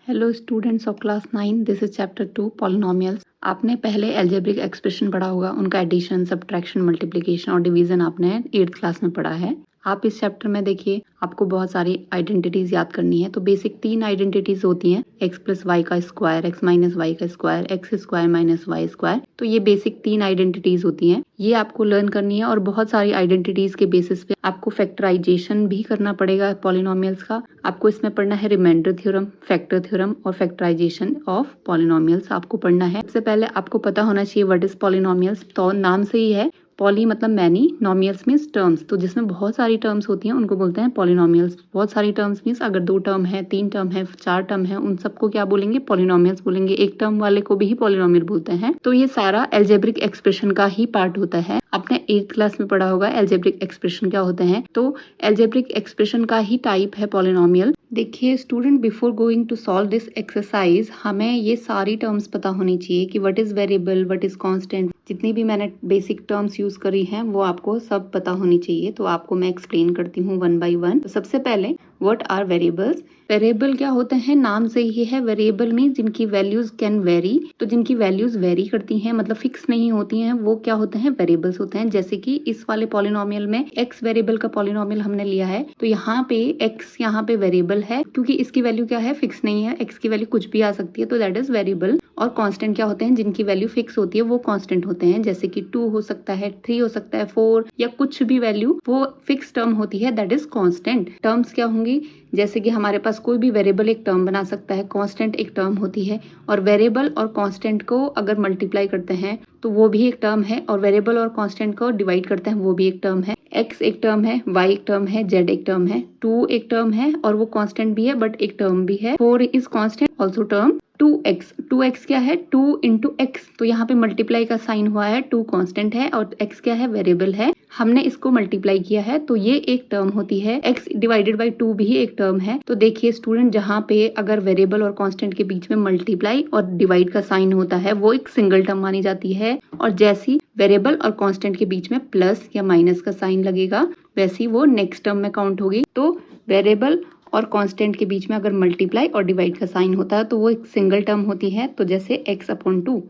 Hello students of class 9, this is chapter 2 polynomials. आपने पहले algebraic expression पढ़ा होगा, उनका एडिशन, सब्ट्रैक्शन, मल्टीप्लिकेशन और डिवीजन आपने 8th क्लास में पढ़ा है। आप इस चैप्टर में देखिए, आपको बहुत सारी आइडेंटिटीज याद करनी है। तो बेसिक 3 आइडेंटिटीज होती हैं, x प्लस वाई का स्क्वायर, x माइनस वाई का square, x square minus y square. तो ये बेसिक 3 आइडेंटिटीज होती हैं, ये आपको लर्न करनी है। और बहुत सारी आइडेंटिटीज के बेसिस पे आपको फैक्टराइजेशन भी करना पड़ेगा पॉलिनोमियल्स का। आपको इसमें पढ़ना है रिमाइंडर थ्योरम, फैक्टर थ्योरम और फैक्टराइजेशन ऑफ पॉलिनोमियल्स आपको पढ़ना है। सबसे पहले आपको पता होना चाहिए व्हाट इज पॉलिनोमियल्स। तो नाम से ही है, पॉली मतलब मैनी, नोमियल्स मीन्स टर्म्स। तो जिसमें बहुत सारी टर्म्स होती हैं उनको बोलते हैं पॉलिनोमियल्स। बहुत सारी टर्म्स मीन्स अगर 2 टर्म है, 3 टर्म है, 4 टर्म है, उन सबको क्या बोलेंगे? पॉलिनोमियल्स बोलेंगे। एक टर्म वाले को भी पॉलिनोमियल बोलते हैं। तो ये सारा अलजेब्रिक एक्सप्रेशन का ही पार्ट होता है। आपने 8th क्लास में पढ़ा होगा अलजेब्रिक एक्सप्रेशन क्या होते हैं। तो अलजेब्रिक एक्सप्रेशन का ही टाइप है पॉलिनोमियल। देखिए student, before going to solve this exercise हमें ये सारी टर्म्स पता होनी चाहिए कि what is variable, what is constant. जितनी भी मैंने बेसिक टर्म्स यूज करी हैं वो आपको सब पता होनी चाहिए। तो आपको मैं एक्सप्लेन करती हूँ 1 by 1। तो सबसे पहले व्हाट आर वेरिएबल्स। वेरिएबल क्या होते हैं? नाम से ही है, वेरिएबल मीन जिनकी वैल्यूज कैन वेरी। तो जिनकी वैल्यूज वेरी करती हैं, मतलब फिक्स नहीं होती हैं, वो क्या होते हैं? वेरिएबल्स होते हैं। जैसे कि इस वाले पॉलिनोमियल में x वेरिएबल का पॉलिनोमियल हमने लिया है, तो यहाँ पे x यहाँ पे वेरिएबल है, क्योंकि इसकी वैल्यू क्या है? फिक्स नहीं है। x की वैल्यू कुछ भी आ सकती है, तो दैट इज वेरिएबल। और कांस्टेंट क्या होते हैं? जिनकी वैल्यू फिक्स होती है वो कांस्टेंट होते हैं। जैसे कि 2 हो सकता है, 3 हो सकता है, 4 या कुछ भी वैल्यू, वो फिक्स टर्म होती है, दैट इज कांस्टेंट। टर्म्स क्या होंगी? जैसे कि हमारे पास कोई भी वेरिएबल एक टर्म बना सकता है, कांस्टेंट एक टर्म होती है। और वेरिएबल और कांस्टेंट को अगर मल्टीप्लाई करते हैं तो वो भी एक टर्म है, और वेरिएबल और कांस्टेंट को डिवाइड करते हैं वो भी एक टर्म है। x एक टर्म है, y एक टर्म है, z एक टर्म है, 2 एक टर्म है और वो कांस्टेंट भी है बट एक टर्म भी है, 4 is constant also term, 2x क्या है? 2 इंटू एक्स। तो यहाँ पे मल्टीप्लाई का साइन हुआ है, 2 कांस्टेंट है और x क्या है? वेरिएबल है। हमने इसको मल्टीप्लाई किया है तो ये एक टर्म होती है। x डिवाइडेड बाई 2 भी एक टर्म है। तो देखिए स्टूडेंट, जहाँ पे अगर वेरिएबल और कांस्टेंट के बीच में मल्टीप्लाई और डिवाइड का साइन होता है वो एक सिंगल टर्म मानी जाती है। और जैसी वेरिएबल और कांस्टेंट के बीच में प्लस या माइनस का साइन लगेगा वैसी वो नेक्स्ट टर्म में काउंट होगी। तो वेरिएबल और कांस्टेंट के बीच में अगर मल्टीप्लाई और डिवाइड का साइन होता है तो वो एक सिंगल टर्म होती है। तो जैसे x अपॉन 2,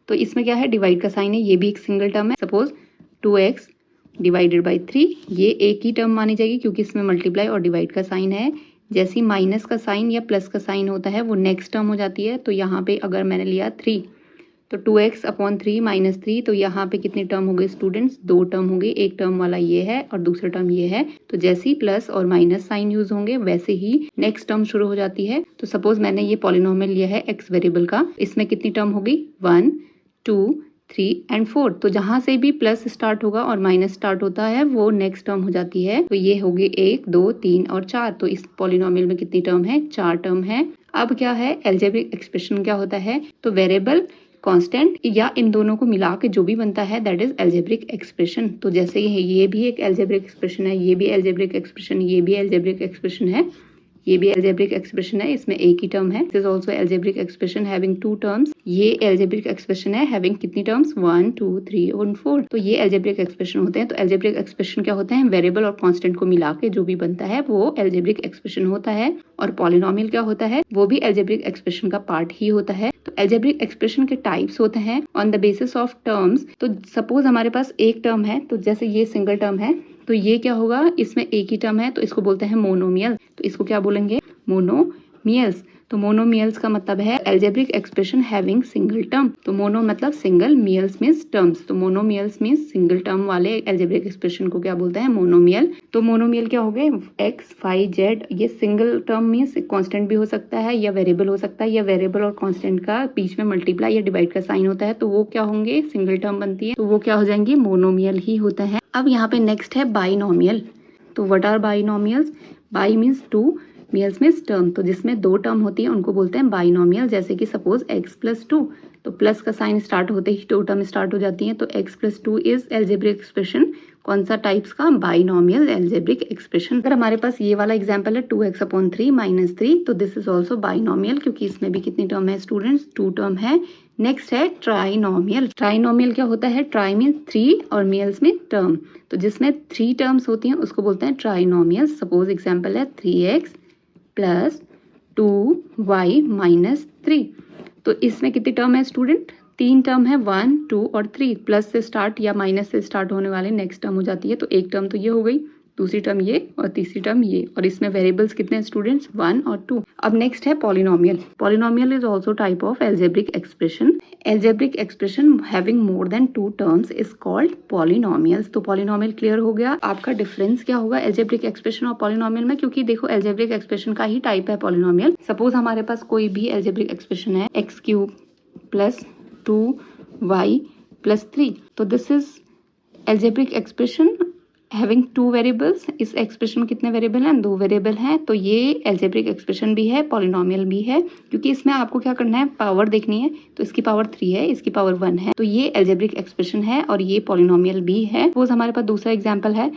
तो इसमें क्या है? डिवाइड का साइन है, ये भी एक सिंगल टर्म है। सपोज 2x डिवाइडेड बाई 3, ये एक ही टर्म मानी जाएगी क्योंकि इसमें मल्टीप्लाई और डिवाइड का साइन है। जैसी माइनस का साइन या प्लस का साइन होता है वो नेक्स्ट टर्म हो जाती है। तो यहाँ पे अगर मैंने लिया 3, तो 2x अपॉन 3 माइनस 3, तो यहाँ पे कितने टर्म हो गए स्टूडेंट्स? 2 टर्म हो गए। एक टर्म वाला ये है और दूसरा टर्म ये है। तो जैसे ही प्लस और माइनस साइन यूज होंगे वैसे ही नेक्स्ट टर्म शुरू हो जाती है। तो सपोज मैंने ये पॉलिनोमियल लिया है x वेरिएबल का, इसमें कितनी टर्म होगी? 1, 2, 3 एंड 4। तो जहां से भी प्लस स्टार्ट होगा और माइनस स्टार्ट होता है वो नेक्स्ट टर्म हो जाती है। तो ये होगी 1, 2, 3 और 4। तो इस पॉलिनोमियल में कितनी टर्म है? 4 टर्म है। अब क्या है? अलजेब्रिक एक्सप्रेशन क्या होता है? तो वेरिएबल, कांस्टेंट या इन दोनों को मिला के जो भी बनता है दैट इज अलजेब्रिक एक्सप्रेशन। तो जैसे ये भी एक अलजेब्रिक एक्सप्रेशन है, ये भी अलजेब्रिक एक्सप्रेशन, ये भी अलजेब्रिक एक्सप्रेशन है, ये भी अलजेब्रिक एक्सप्रेशन है, इसमें एक ही टर्म है। This is also algebraic expression having 2 terms. ये अलजेब्रिक एक्सप्रेशन है हैविंग कितनी टर्म्स? 1, 2, 3 और 4। तो ये अलजेब्रिक एक्सप्रेशन होते हैं। तो अलजेब्रिक एक्सप्रेशन क्या होते हैं? वेरिएबल और कांस्टेंट को मिला के जो भी बनता है वो अलजेब्रिक एक्सप्रेशन होता है। और पॉलिनोमियल क्या होता है? वो भी अलजेब्रिक एक्सप्रेशन का पार्ट ही होता है। तो अलजेब्रिक एक्सप्रेशन के टाइप्स होते हैं on the basis of terms. तो सपोज हमारे पास एक टर्म है, तो जैसे ये सिंगल टर्म है, तो ये क्या होगा? इसमें एक ही टर्म है तो इसको बोलते हैं मोनोमियल। तो इसको क्या बोलेंगे? मोनोमियल्स। तो मोनोमियल्स का मतलब है algebraic expression having single term. तो मोनो मतलब सिंगल, मियल्स मींस टर्म्स। तो मोनोमियल्स मींस सिंगल टर्म वाले अलजेब्रिक एक्सप्रेशन को क्या बोलते हैं? मोनोमियल। तो मोनोमियल क्या हो गए? x, y, z। ये सिंगल टर्म मींस कांस्टेंट भी हो सकता है या वेरिएबल हो सकता है, या वेरिएबल और कांस्टेंट का बीच में मल्टीप्लाई या डिवाइड का साइन होता है तो वो क्या होंगे? सिंगल टर्म बनती है, तो वो क्या हो जाएंगे? मोनोमियल ही होते हैं। अब यहाँ पे नेक्स्ट है बाइनोमियल। तो what are binomials? Bi means 2, mials means term. तो जिसमें 2 टर्म होती है उनको बोलते हैं बाइनोमियल। जैसे कि सपोज x प्लस 2, तो प्लस का साइन स्टार्ट होते ही 2 टर्म स्टार्ट हो जाती हैं। तो x plus 2 is algebraic expression. कौन सा टाइप्स का? Binomial algebraic expression. अगर हमारे पास ये वाला एग्जांपल है 2x अपॉन 3 माइनस 3, तो दिस इज ऑल्सो बाइनोमियल क्योंकि इसमें भी कितनी टर्म है स्टूडेंट्स? 2 टर्म है। नेक्स्ट है ट्राइनोमियल। ट्राइनोमियल क्या होता है? ट्राई मीन 3 और मियल्स में टर्म। तो जिसमें 3 टर्म्स होती हैं उसको बोलते हैं ट्राइनोमियल। सपोज एग्जाम्पल है 3x प्लस 2y माइनस 3। तो इसमें कितनी टर्म है स्टूडेंट? 3 टर्म है, 1, 2 और 3। प्लस से स्टार्ट या माइनस से स्टार्ट होने वाले नेक्स्ट टर्म हो जाती है। तो एक टर्म तो ये हो गई, दूसरी टर्म ये और तीसरी टर्म ये। और इसमें वेरिएबल्स कितने हैं स्टूडेंट्स? 1 और 2। अब नेक्स्ट है polynomial. Polynomial is also type of algebraic expression. Algebraic expression having more than 2 terms is called polynomials. तो पॉलिनोमियल क्लियर हो गया। आपका डिफरेंस क्या होगा एल्जेब्रिक एक्सप्रेशन और पॉलिनोमियल में? क्योंकि देखो एल्जेब्रिक एक्सप्रेशन का ही टाइप है पॉलिनोमियल। सपोज हमारे पास कोई भी एल्जेब्रिक एक्सप्रेशन है x³ प्लस 2y प्लस 3। तो this is algebraic expression having 2 variables. इस एक्सप्रेशन में कितने वेरिएबल हैं? 2 वेरिएबल हैं। तो ये एल्जेब्रिक एक्सप्रेशन भी है, पॉलिनोमियल भी है, क्योंकि इसमें आपको क्या करना है? पावर देखनी है। तो इसकी पावर 3 है, इसकी पावर 1 है। तो ये एल्जेब्रिक एक्सप्रेशन है और ये पॉलिनोमियल भी है। सपोज हमारे पास दूसरा एग्जाम्पल है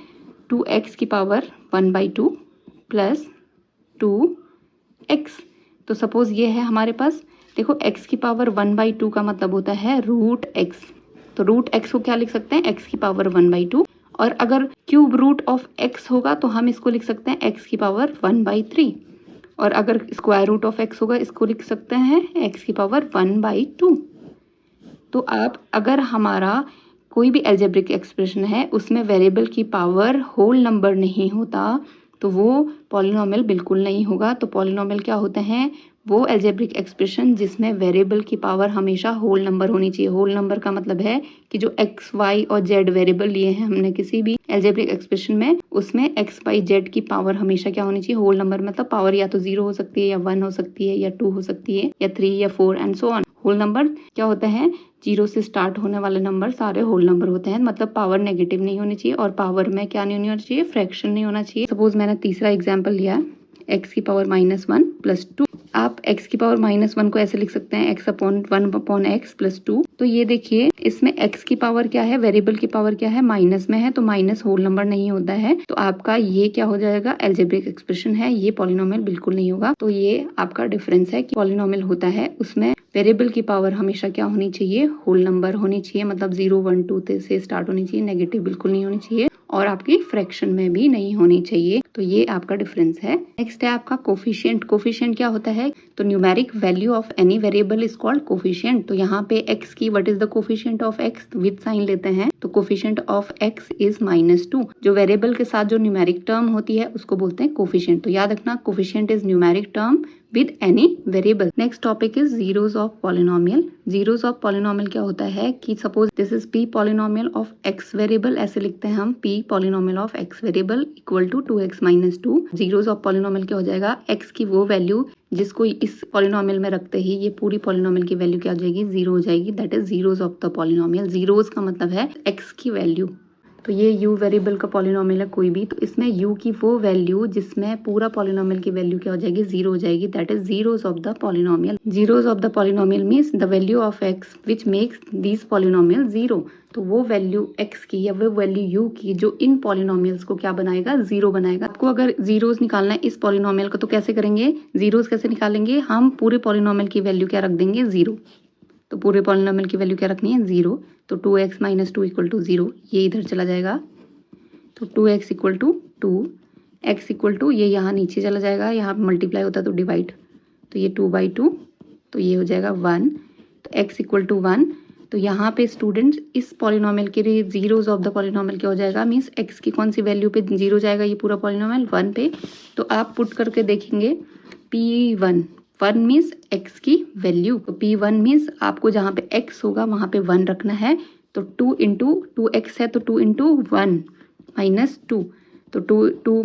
2x की पावर 1/2 प्लस 2x। तो सपोज ये है हमारे पास, देखो x की पावर 1/2 का मतलब होता है √x। तो √x को क्या लिख सकते हैं? x की पावर 1/2। और अगर क्यूब रूट ऑफ x होगा तो हम इसको लिख सकते हैं x की पावर 1/3। और अगर स्क्वायर रूट ऑफ x होगा इसको लिख सकते हैं x की पावर 1/2। तो आप अगर हमारा कोई भी एल्जेब्रिक एक्सप्रेशन है उसमें वेरिएबल की पावर होल नंबर नहीं होता तो वो पॉलिनोमियल बिल्कुल नहीं होगा। तो पॉलिनोमियल क्या होते हैं? वो एल्जेब्रिक एक्सप्रेशन जिसमें वेरिएबल की पावर हमेशा होल नंबर होनी चाहिए। होल नंबर का मतलब है कि जो x, y और z वेरिएबल लिए हैं हमने किसी भी एल्जेब्रिक एक्सप्रेशन में, उसमें x, y, z की पावर हमेशा क्या होनी चाहिए? Whole number. मतलब पावर या तो 0 हो सकती है या 1 हो सकती है या 2 हो सकती है या 3 या 4 and so on. Whole number क्या होता है? 0 से स्टार्ट होने वाले नंबर सारे होल नंबर होते हैं। मतलब पावर नेगेटिव नहीं होनी चाहिए और पावर में क्या नहीं होना चाहिए? फ्रैक्शन नहीं होना चाहिए। सपोज मैंने तीसरा एग्जाम्पल लिया x की पावर -1 प्लस 2। आप x की पावर -1 को ऐसे लिख सकते हैं x/1/x प्लस 2। तो ये देखिए इसमें x की पावर क्या है? वेरिएबल की पावर क्या है? माइनस में है, तो माइनस होल नंबर नहीं होता है। तो आपका ये क्या हो जाएगा? एल्जेब्रिक एक्सप्रेशन है, ये पॉलिनोमियल बिल्कुल नहीं होगा। तो ये आपका डिफरेंस है कि पॉलिनोमियल होता है उसमें वेरिएबल की पावर हमेशा क्या होनी चाहिए? होल नंबर होनी चाहिए। मतलब 0, 1, 2 से स्टार्ट होनी चाहिए, नेगेटिव बिल्कुल नहीं होनी चाहिए और आपकी फ्रैक्शन में भी नहीं होनी चाहिए। तो ये आपका डिफरेंस है। नेक्स्ट है आपका कोफिशिएंट। कोफिशिएंट क्या होता है? तो numeric value of any variable is called coefficient. तो यहाँ पे x की what is the coefficient of x with sign लेते हैं तो कोफिशिएंट ऑफ x इज -2। जो वेरिएबल के साथ जो न्यूमेरिक टर्म होती है उसको बोलते हैं कोफिशिएंट। तो याद रखना coefficient is numeric term with any variable। Next topic is zeros of polynomial. Zeros of polynomial क्या होता है कि suppose this is p polynomial of x variable, ऐसे लिखते हैं हम p polynomial of x variable equal to 2x - 2। Zeros of polynomial क्या हो जाएगा? x की वो वैल्यू जिसको इस पॉलिनोमियल में रखते ही ये पूरी पॉलिनोमियल की वैल्यू क्या हो जाएगी? 0 हो जाएगी। That is zeros of the polynomial. Zeros का मतलब है x की वैल्यू। तो ये u वेरिएबल का पॉलिनोमियल है कोई भी, तो इसमें u की वो वैल्यू जिसमें पूरा पॉलिनोमियल की वैल्यू क्या हो जाएगी? 0 हो जाएगी। That is zeros of the polynomial. Zeros of the polynomial means the value of x which makes this polynomial 0। तो वो वैल्यू x की या वो वैल्यू u की जो इन पॉलिनोमियल्स को क्या बनाएगा? 0 बनाएगा। आपको अगर जीरोस निकालना है इस पॉलिनोमियल का तो कैसे करेंगे? जीरोस कैसे निकालेंगे? हम पूरे पॉलिनोमियल की वैल्यू क्या रख देंगे? 0। तो पूरे पॉलिनोमियल की वैल्यू क्या रखनी है? 0। तो 2x - 2 = 0, ये इधर चला जाएगा। तो 2x = 2, x = ये यहाँ नीचे चला जाएगा, यहाँ मल्टीप्लाई होता है तो डिवाइड, तो ये 2/2, तो ये हो जाएगा 1। तो x = 1। तो यहाँ पे स्टूडेंट्स इस पॉलिनोमियल के लिए जीरोस ऑफ द पॉलिनोमियल क्या हो जाएगा? मीन्स x की कौन सी वैल्यू पे 0 जाएगा? ये पूरा पॉलिनोमियल 1 पे। तो आप पुट करके देखेंगे p1 1 मीन्स x की वैल्यू। तो p1 मीन्स आपको जहाँ पे x होगा वहाँ पे 1 रखना है। तो 2 × 2x है तो 2 × 1 - 2, तो 2 - 2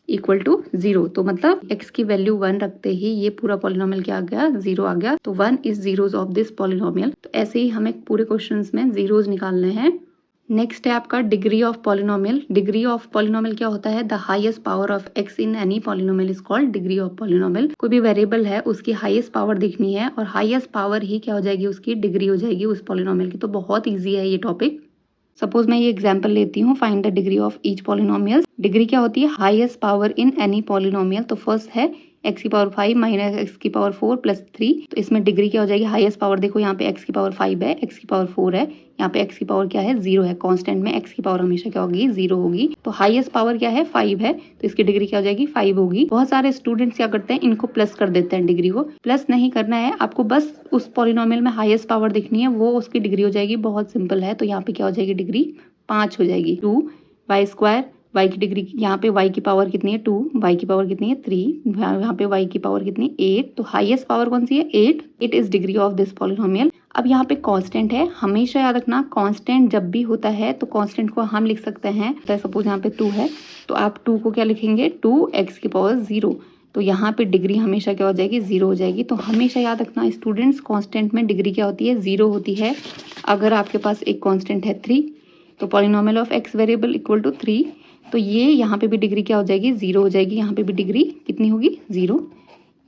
= 0। तो मतलब x की वैल्यू 1 रखते ही ये पूरा पॉलिनोमियल क्या आ गया? 0 आ गया। तो 1 is zeros of this polynomial. तो ऐसे ही हमें पूरे क्वेश्चंस में जीरोस निकालने हैं। नेक्स्ट है आपका degree of polynomial. Degree of polynomial क्या होता है? The highest power of x in any polynomial is called degree of polynomial. कोई भी वेरिएबल है उसकी हाईएस्ट पावर देखनी है और हाईएस्ट पावर ही क्या हो जाएगी? उसकी डिग्री हो जाएगी उस पॉलिनोमियल की। तो बहुत ईजी है ये टॉपिक। सपोज मैं ये एग्जाम्पल लेती हूँ, find the degree of each polynomial. Degree क्या होती है? Highest power in any polynomial. तो फर्स्ट है एक्स की पावर 5 माइनस एक्स की पावर 4 प्लस 3। तो इसमें डिग्री क्या हो जाएगी, हाईएस्ट पावर देखो यहाँ पे एक्स की पावर 5 है, एक्स की पावर 4 है, यहाँ पे एक्स की पावर क्या है 0 है। कांस्टेंट में एक्स की पावर हमेशा क्या होगी 0 होगी। तो हाईएस्ट पावर क्या है 5 है, तो इसकी डिग्री क्या हो जाएगी 5 होगी। बहुत सारे स्टूडेंट्स क्या करते हैं, इनको प्लस कर देते हैं, डिग्री को प्लस नहीं करना है आपको, बस उस पॉलिनोमियल में हाईएस्ट पावर दिखनी है, वो उसकी डिग्री हो जाएगी। बहुत सिंपल है। तो यहाँ पे क्या हो जाएगी डिग्री 5 हो जाएगी। 2y², y की डिग्री यहाँ पे y की पावर कितनी है 2, y की पावर कितनी है 3, यहाँ पे y की पावर कितनी है 8। तो हाईएस्ट पावर कौन सी है 8, it is degree of this polynomial. अब यहाँ पे कांस्टेंट है, हमेशा याद रखना कांस्टेंट जब भी होता है तो कांस्टेंट को हम लिख सकते हैं। तो सपोज यहाँ पे 2 है, तो आप 2 को क्या लिखेंगे 2x की पावर 0। तो यहाँ पे डिग्री हमेशा क्या हो जाएगी 0 हो जाएगी। तो हमेशा याद रखना स्टूडेंट्स, कांस्टेंट में डिग्री क्या होती है 0 होती है। अगर आपके पास एक कांस्टेंट है 3, तो polynomial of x variable equal to 3, तो ये यहाँ पे भी डिग्री क्या हो जाएगी 0 हो जाएगी। यहाँ पे भी डिग्री कितनी होगी 0।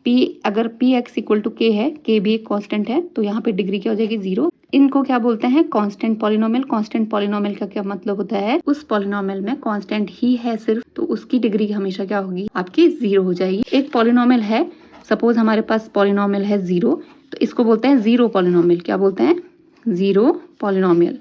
p अगर px इक्वल टू k है, k भी एक कांस्टेंट है, तो यहाँ पे डिग्री क्या हो जाएगी 0। इनको क्या बोलते हैं कांस्टेंट पॉलिनोमियल। कांस्टेंट पॉलिनोमियल का क्या मतलब होता है, उस पॉलिनोमियल में कांस्टेंट ही है सिर्फ, तो उसकी डिग्री हमेशा क्या होगी आपकी 0 हो जाएगी। एक पॉलिनोमियल है, सपोज हमारे पास पॉलिनोमियल है 0, तो इसको बोलते हैं 0 पॉलिनोमियल। क्या बोलते हैं 0 पॉलिनोमियल।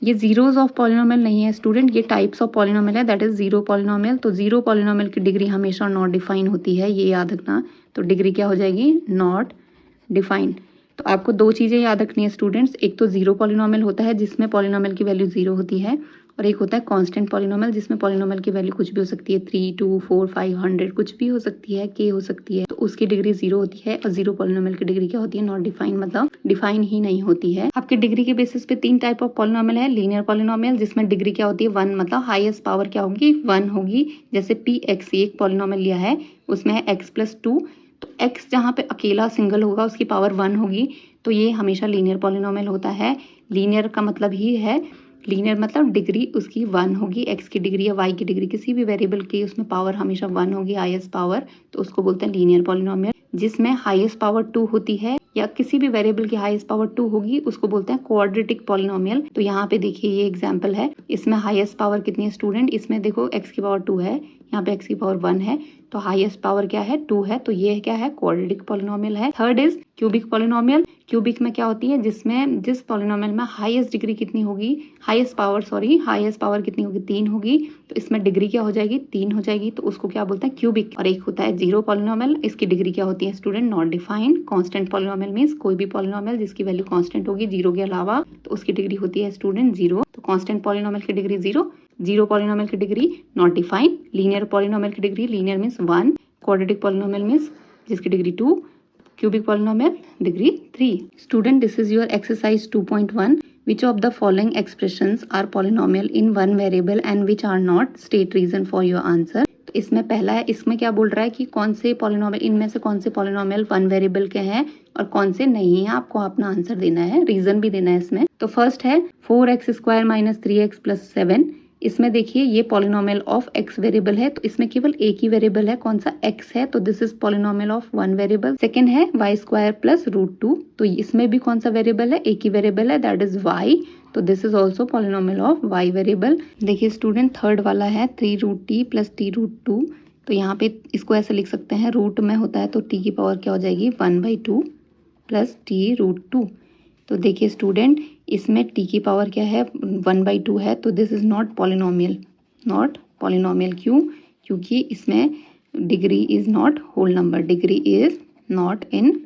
ये जीरोज ऑफ पॉलिनोमियल नहीं है स्टूडेंट, ये टाइप्स ऑफ पॉलिनोमियल है, दैट इज 0 पॉलिनोमियल। तो 0 पॉलिनोमियल की डिग्री हमेशा नॉट डिफाइन होती है, ये याद रखना। तो डिग्री क्या हो जाएगी नॉट डिफाइंड। तो आपको दो चीज़ें याद रखनी है स्टूडेंट्स, एक तो 0 पॉलिनोमियल होता है जिसमें पॉलिनोमियल की वैल्यू 0 होती है, और एक होता है कांस्टेंट पॉलिनोमियल जिसमें पॉलिनोमियल की वैल्यू कुछ भी हो सकती है, 3, 2, 4, 5, 100 कुछ भी हो सकती है, k हो सकती है। तो उसकी डिग्री 0 होती है। और 0 पॉलिनोमियल की डिग्री क्या होती है नॉट डिफाइन, मतलब डिफाइन ही नहीं होती है। आपकी डिग्री के बेसिस पे 3 टाइप ऑफ पॉलिनोमियल है। लीनियर पॉलिनोमियल जिसमें डिग्री क्या होती है 1, मतलब हाईएस्ट पावर क्या होगी 1 होगी। जैसे px एक पॉलिनोमियल लिया है, उसमें है x+2, तो x जहाँ पे अकेला सिंगल होगा उसकी पावर 1 होगी, तो ये हमेशा लीनियर पॉलिनोमियल होता है। लीनियर का मतलब ही है, लीनियर मतलब डिग्री उसकी 1 होगी, x की डिग्री या y की डिग्री किसी भी वेरिएबल की, उसमें पावर हमेशा 1 होगी हाईएस्ट पावर, तो उसको बोलते हैं लीनियर पॉलिनोमियल। जिसमें हाईएस्ट पावर 2 होती है या किसी भी वेरिएबल की हाईएस्ट पावर 2 होगी, उसको बोलते हैं क्वाड्रेटिक पॉलिनोमियल। तो यहाँ पे देखिए ये एग्जांपल है, इसमें हाईएस्ट पावर कितनी है स्टूडेंट, इसमें देखो x की पावर 2 है, यहाँ पे x की पावर 1 है, तो हाईएस्ट पावर क्या है 2 है, तो ये क्या है क्वाड्रेटिक पॉलिनोमियल है। Third is cubic polynomial. Cubic में क्या होती है, जिसमें जिस पॉलिनोमियल में हाईएस्ट डिग्री कितनी होगी, हाईएस्ट पावर कितनी होगी 3 होगी, तो इसमें डिग्री क्या हो जाएगी 3 हो जाएगी, तो उसको क्या बोलते हैं क्यूबिक। और एक होता है 0 पॉलिनोमियल, इसकी डिग्री क्या होती है student not defined. Constant polynomial means कोई भी पॉलिनोमियल जिसकी वैल्यू कांस्टेंट होगी 0 के अलावा, तो उसकी डिग्री होती है स्टूडेंट 0। तो कांस्टेंट पॉलिनोमियल की डिग्री 0, 0 पॉलिनोमियल की degree not defined, linear polynomial की degree, linear means 1, quadratic polynomial means जिसकी degree 2, cubic polynomial degree 3. Student, this is your exercise 2.1. Which of the following expressions are polynomial in one variable and which are not? State reason for your answer. तो इसमें पहला है, इसमें क्या बोल रहा है कि कौन से पॉलिनोमियल, इनमें से कौन से पॉलिनोमियल 1 वेरिएबल के हैं और कौन से नहीं है, आपको अपना आंसर देना है, रीजन भी देना है इसमें। तो फर्स्ट है 4x² - 3x + 7। इसमें देखिए ये पॉलिनोमियल ऑफ x वेरिएबल है, तो इसमें केवल एक ही वेरिएबल है, कौन सा x है, तो this is polynomial of 1 variable. Second है y² + √2, तो इसमें भी कौन सा वेरिएबल है, एक ही वेरिएबल है, दैट इज y, तो this is also polynomial of y variable. देखिए स्टूडेंट थर्ड वाला है 3√t + t√2, तो यहाँ पे इसको ऐसे लिख सकते हैं, रूट में होता है तो t की पावर क्या हो जाएगी 1/2 + t√2। तो देखिए स्टूडेंट इसमें t की पावर क्या है 1/2 है, तो this is not polynomial, not polynomial. क्यों, क्योंकि इसमें degree is not whole number, degree is not in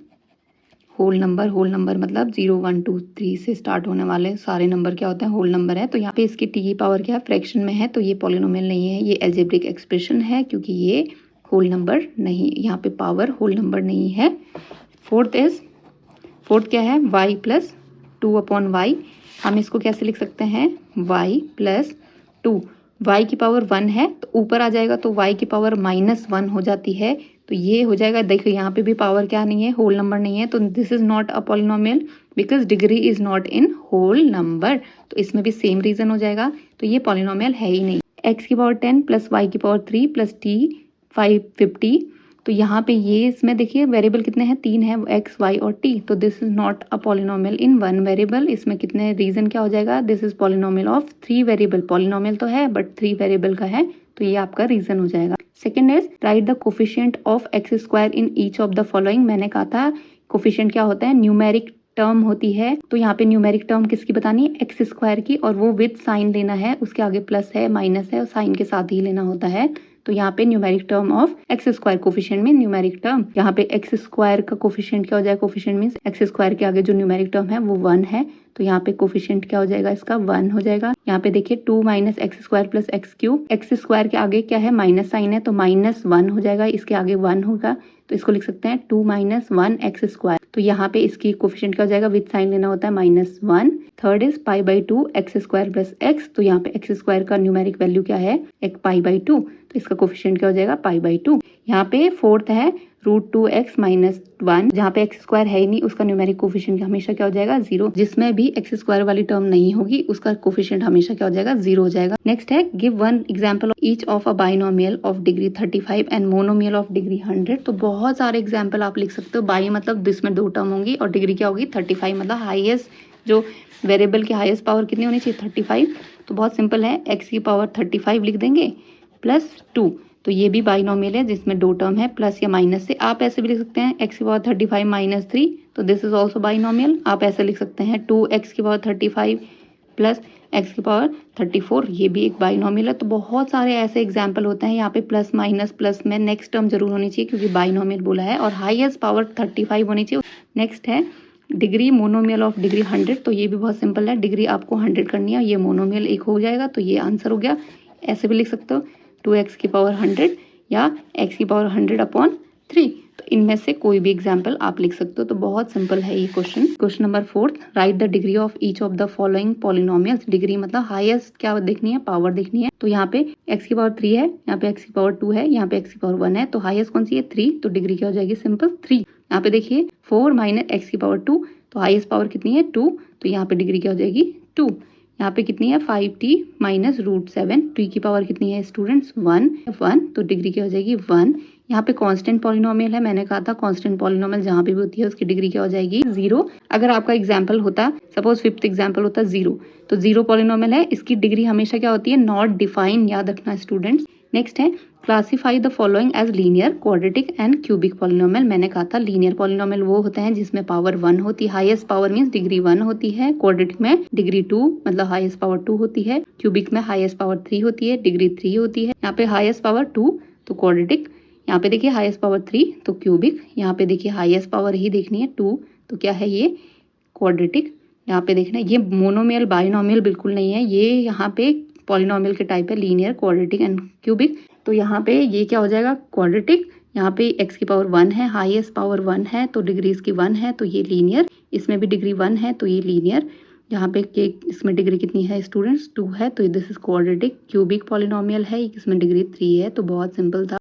whole number. Whole number मतलब 0, 1, 2, 3 से स्टार्ट होने वाले सारे नंबर क्या होते हैं होल नंबर है। तो यहाँ पे इसकी t की पावर क्या है फ्रैक्शन में है, तो ये पॉलिनोमियल नहीं है, ये एल्जेब्रिक एक्सप्रेशन है, क्योंकि ये होल नंबर नहीं, यहाँ पे पावर होल नंबर नहीं है। फोर्थ क्या है y + 2/y। हम इसको कैसे लिख सकते हैं y + 2, y की पावर 1 है तो ऊपर आ जाएगा, तो y की पावर -1 हो जाती है, तो ये हो जाएगा। देखो यहाँ पे भी पावर क्या नहीं है, होल नंबर नहीं है, तो this is not a polynomial because degree is not in whole number. तो इसमें भी सेम रीजन हो जाएगा, तो ये पॉलिनोमियल है ही नहीं। x की पावर 10 + y की पावर 3 + t 50, तो यहाँ पे ये इसमें देखिए वेरिएबल कितने हैं 3 है, x, y और t, तो this is not a polynomial in 1 variable. इसमें कितने रीजन क्या हो जाएगा, this is polynomial of 3 variable. Polynomial तो है बट 3 वेरिएबल का है, तो ये आपका रीजन हो जाएगा। Second is right the coefficient of x square in each of the following. मैंने कहा था कोफिशिएंट क्या होता है, न्यूमेरिक टर्म होती है, तो यहाँ पे न्यूमेरिक टर्म किसकी बतानी है, एक्स स्क्वायर की, और वो विद साइन लेना है, उसके आगे प्लस है माइनस है और साइन के साथ ही लेना होता है। तो यहाँ पे numeric term of x square, coefficient में न्यूमेरिक टर्म, यहाँ पे एक्स स्क्वायर का कोफिशिएंट क्या हो जाएगा, कोफिशिएंट मींस एक्स स्क्वायर के आगे जो न्यूमेरिक टर्म है वो 1 है, तो यहाँ पे कोफिशिएंट क्या हो जाएगा, इसका 1 हो जाएगा। यहाँ पे देखिए 2 minus x square plus x cube, x square के आगे क्या है, माइनस साइन है, तो -1 हो जाएगा, इसके आगे 1 होगा, तो इसको लिख सकते हैं 2 - 1 एक्स स्क्वायर। तो यहाँ पे इसकी कोफिशिएंट क्या हो जाएगा, विद साइन लेना होता है -1। Third is π/2 x square plus x, तो यहाँ पे एक्स स्क्वायर का न्यूमेरिक वैल्यू क्या है, एक π/2, तो इसका कोफिशिएंट क्या हो जाएगा, π/2। यहाँ पे फोर्थ है √2x - 1, जहाँ पे एक्स स्क्वायर है ही नहीं, उसका न्यूमेरिक कोफिशिएंट हमेशा क्या हो जाएगा, 0। जिसमें भी एक्स स्क्वायर वाली टर्म नहीं होगी उसका कोफिशिएंट हमेशा क्या हो जाएगा, 0 हो जाएगा। नेक्स्ट है give one example of each of a binomial of degree 35 and monomial of degree 100। तो बहुत सारे एग्जाम्पल आप लिख सकते हो। बाई मतलब जिसमें 2 टर्म होंगी और डिग्री क्या होगी, 35, मतलब हाईएस्ट जो वेरिएबल की हाईएस्ट पावर कितनी होनी चाहिए, 35। तो बहुत सिंपल है, एक्स की पावर 35 लिख देंगे प्लस 2, तो ये भी बाइनोमियल है जिसमें 2 टर्म है, प्लस या माइनस से। आप ऐसे भी लिख सकते हैं एक्स की पावर 35 - 3, तो दिस इज ऑल्सो बाइनोमियल। आप ऐसे लिख सकते हैं 2x की पावर 35 प्लस एक्स की पावर 34, ये भी एक बाइनोमियल है। तो बहुत सारे ऐसे एग्जाम्पल होते हैं। यहाँ पे प्लस माइनस प्लस में नेक्स्ट टर्म जरूर होनी चाहिए क्योंकि बाइनोमियल बोला है, और हाईएस्ट पावर 35 होनी चाहिए। नेक्स्ट है डिग्री मोनोमियल ऑफ डिग्री 100, तो ये भी बहुत सिंपल है, डिग्री आपको 100 करनी है, ये मोनोमियल एक हो जाएगा, तो ये आंसर हो गया। ऐसे भी लिख सकते हो 2x की पावर 100 या x की पावर 100/3, तो इनमें से कोई भी एग्जाम्पल आप लिख सकते हो। तो बहुत सिंपल है ये question. Question number 4, right the degree of each of the following polynomials. Degree मतलब हाईएस्ट क्या देखनी है, पावर देखनी है। तो यहाँ पे x की पावर 3 है, यहाँ पे x की पावर 2 है, यहाँ पे x की पावर 1 है, तो हाईएस्ट कौन सी है, 3, तो डिग्री क्या हो जाएगी, सिंपल 3। यहाँ पे देखिए 4 - x की पावर 2, तो हाईएस्ट पावर कितनी है, 2, तो यहाँ पे डिग्री क्या हो जाएगी, 2। यहाँ पे कितनी है, 5t - √7, t की पावर कितनी है स्टूडेंट्स, 1, तो डिग्री क्या हो जाएगी, 1। यहाँ पे कांस्टेंट पॉलिनोमियल है, मैंने कहा था कांस्टेंट पॉलिनोमियल जहाँ पे भी होती है उसकी डिग्री क्या हो जाएगी, 0। अगर आपका एग्जाम्पल होता, सपोज 5th एग्जाम्पल होता 0, तो 0 पॉलिनोमियल है, इसकी डिग्री हमेशा क्या होती है, नॉट डिफाइन, याद रखना स्टूडेंट्स। नेक्स्ट है classify the following as linear, quadratic and cubic polynomial. मैंने कहा था लीनियर पॉलिनोमियल वो होते हैं जिसमें पावर 1 होती है, हाईएस्ट पावर मींस डिग्री 1 होती है, क्वाड्रेटिक में डिग्री 2 मतलब हाईएस्ट पावर 2 होती है, क्यूबिक में हाईएस्ट पावर 3 होती है, डिग्री 3 होती है। यहाँ पे हाईएस्ट पावर 2 तो क्वाड्रेटिक, यहाँ पे देखिए हाईएस्ट पावर 3 तो क्यूबिक, यहाँ पे देखिए हाईएस्ट पावर ही देखनी है 2, तो क्या है ये, क्वाड्रेटिक। यहाँ पे देखना ये मोनोमियल बाइनोमियल बिल्कुल नहीं है, ये यहाँ पे पॉलिनोमियल के टाइप है, लीनियर, क्वाड्रेटिक एंड क्यूबिक। तो यहाँ पे ये क्या हो जाएगा, क्वाड्रेटिक। यहाँ पे x की पावर 1 है, हाईएस्ट पावर 1 है, तो डिग्री इसकी 1 है, तो ये लीनियर। इसमें भी डिग्री 1 है, तो ये लीनियर। यहाँ पे इसमें डिग्री कितनी है स्टूडेंट्स, 2 है, तो this is quadratic. Cubic polynomial है, इसमें डिग्री 3 है, तो बहुत सिंपल था।